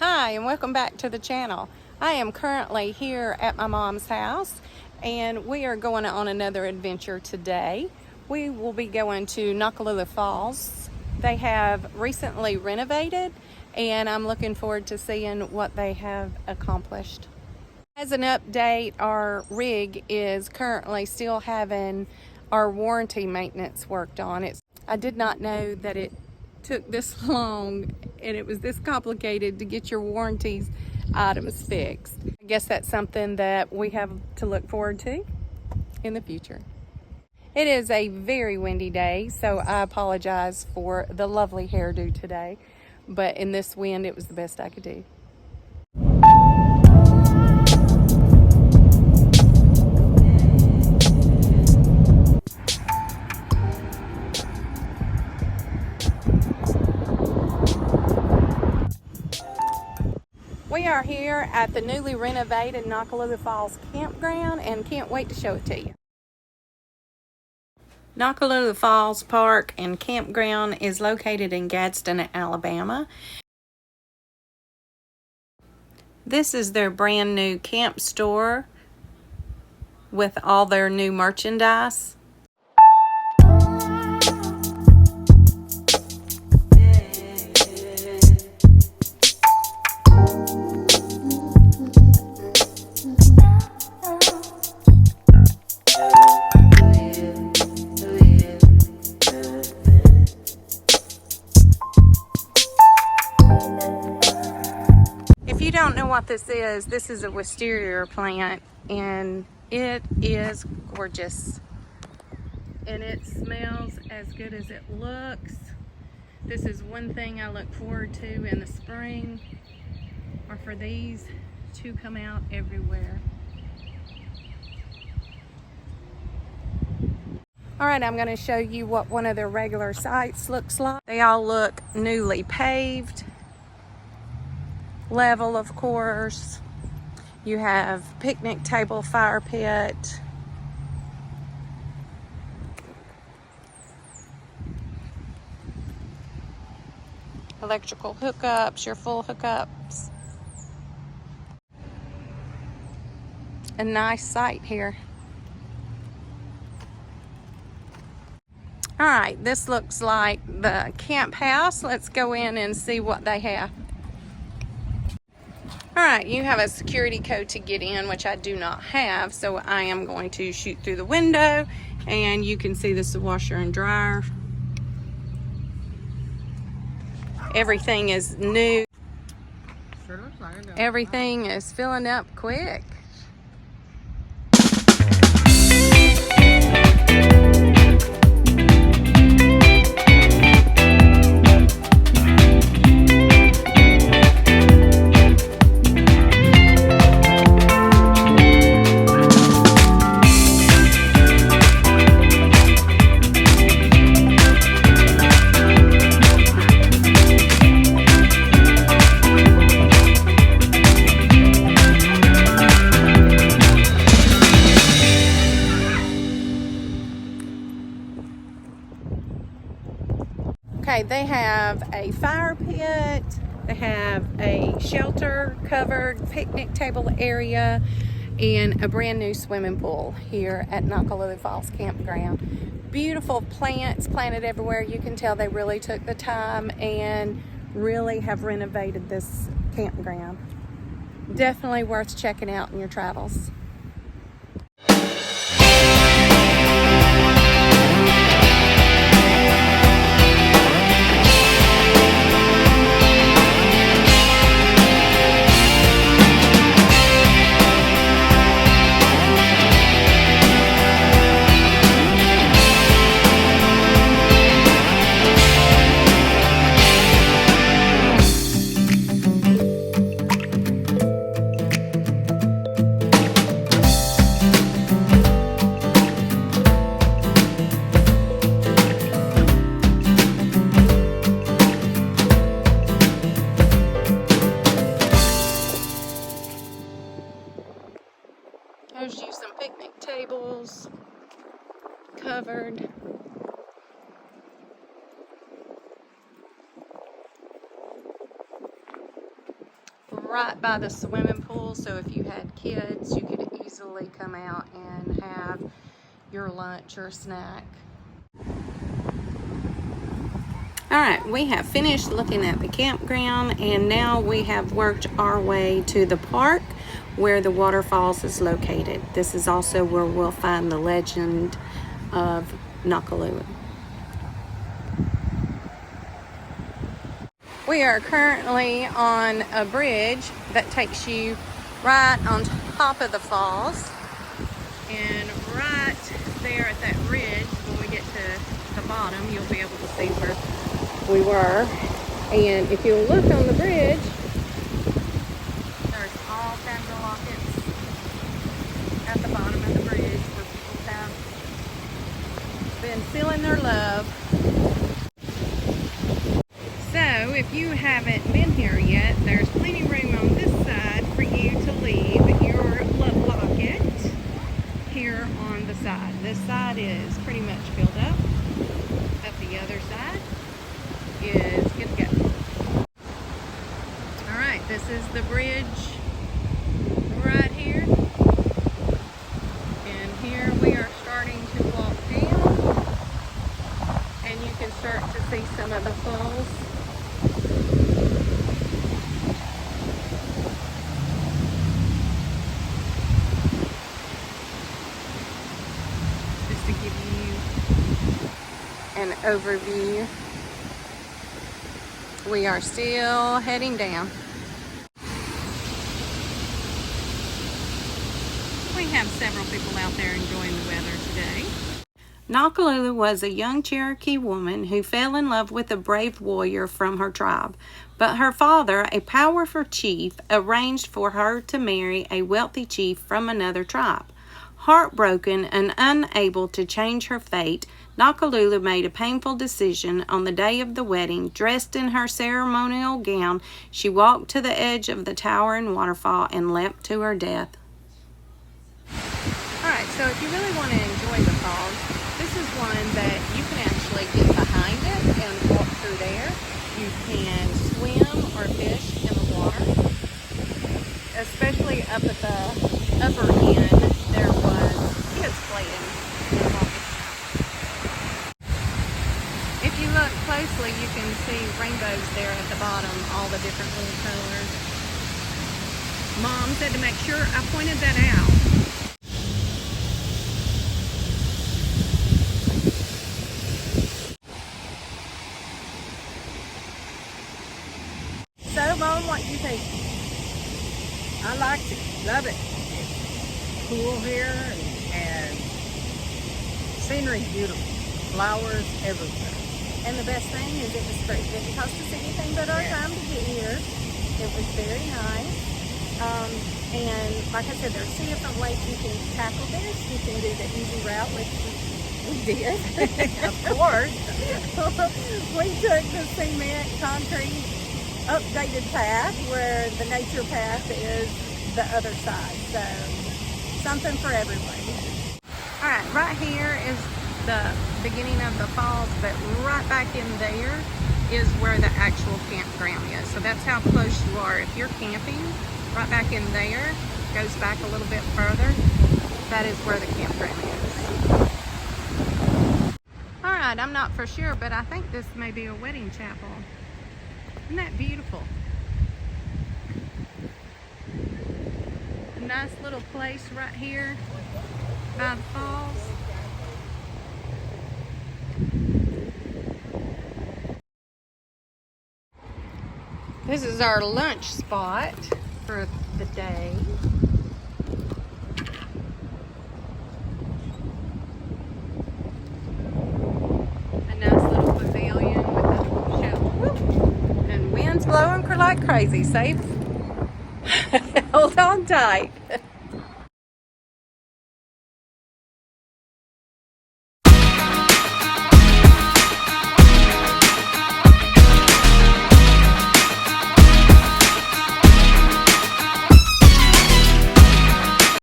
Hi, and welcome back to the channel. I am currently here at my mom's house, and we are going on another adventure today. We will be going to Noccalula Falls. They have recently renovated, and I'm looking forward to seeing what they have accomplished. As an update, our rig is currently still having our warranty maintenance worked on it. I did not know that it took this long and it was this complicated to get your warranties items fixed. I guess that's something that we have to look forward to in the future. It is a very windy day, so I apologize for the lovely hairdo today, but in this wind it was the best I could do. We are here at the newly renovated Noccalula Falls Campground and can't wait to show it to you. Noccalula Falls Park and Campground is located in Gadsden, Alabama. This is their brand new camp store with all their new merchandise. If you don't know what this is a wisteria plant, and it is gorgeous. And it smells as good as it looks. This is one thing I look forward to in the spring, or for these to come out everywhere. Alright, I'm going to show you what one of their regular sites looks like. They all look newly paved. Level, of course. You have picnic table, fire pit. Electrical hookups, your full hookups. A nice site here. All right, this looks like the camp house. Let's go in and see what they have. All right, you have a security code to get in, which I do not have, so I am going to shoot through the window, and you can see this is the washer and dryer. Everything is new. Sure looks like it, though. Everything is filling up quick. Okay, they have a fire pit, they have a shelter covered picnic table area, and a brand new swimming pool here at Noccalula Falls Campground. Beautiful plants planted everywhere. You can tell they really took the time and really have renovated this campground. Definitely worth checking out in your travels. There's you some picnic tables covered. right by the swimming pool, so if you had kids, you could easily come out and have your lunch or snack. All right, we have finished looking at the campground, and now we have worked our way to the park where the waterfalls is located. This is also where we'll find the Legend of Noccalula. We are currently on a bridge that takes you right on top of the falls. And right there at that ridge, when we get to the bottom, you'll be able to see where we were. And if you'll look on the bridge, there's all kinds of lockets at the bottom of the bridge where people have been feeling their love. So if you haven't been here yet, there's plenty of room on this side for you to leave your love locket here on the side. This side is pretty much filled up. Up the other side is good to go. Alright, this is the bridge right here. And here we are starting to walk down. And you can start to see some of the falls. Just to give you an overview. We are still heading down. We have several people out there enjoying the weather today. Noccalula was a young Cherokee woman who fell in love with a brave warrior from her tribe, but her father, a powerful chief, arranged for her to marry a wealthy chief from another tribe. Heartbroken and unable to change her fate, Noccalula made a painful decision. On the day of the wedding, dressed in her ceremonial gown, she walked to the edge of the towering waterfall and leapt to her death. Alright, so if you really want to enjoy the falls, this is one that you can actually get behind it and walk through there. You can swim or fish in the water. Especially up at the upper end, there was kids playing and walking. If you look closely, you can see rainbows there at the bottom, all the different little colors. Mom said to make sure I pointed that out. So, Mom, what do you think? I liked it. Love it. Cool here and scenery beautiful. Flowers everywhere. And the best thing is it was free. It didn't cost us anything but our time to get here. It was very nice. And like I said, there's 2 different ways you can tackle this. You can do the easy route, which we did. Of course. We took the cement, concrete, updated path where the nature path is the other side. So something for everyone. All right, right here is the beginning of the falls, but right back in there is where the actual campground is. So that's how close you are. If you're camping, right back in there, goes back a little bit further, that is where the campground is. All right, I'm not for sure, but I think this may be a wedding chapel. Isn't that beautiful? A nice little place right here by the falls. This is our lunch spot for the day. A nice little pavilion with a shelf. And wind's blowing like crazy. Safe. Hold on tight.